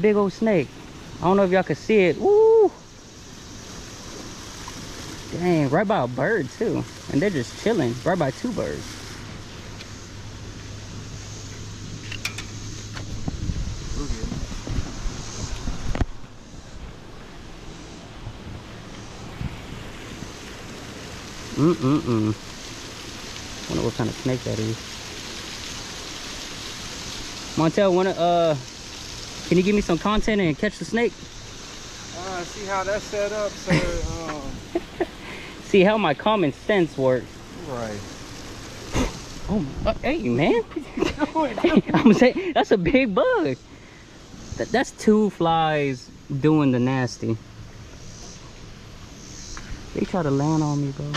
Big old snake. I don't know if y'all can see it. Woo! Dang, right by a bird too. And they're just chilling right by two birds. Wonder what kind of snake that is. Montel, can you give me some content and catch the snake? See how that's set up, sir. See how my common sense works. Right. Oh, hey man. I'm saying that's a big bug. That's two flies doing the nasty. They try to land on me, bro.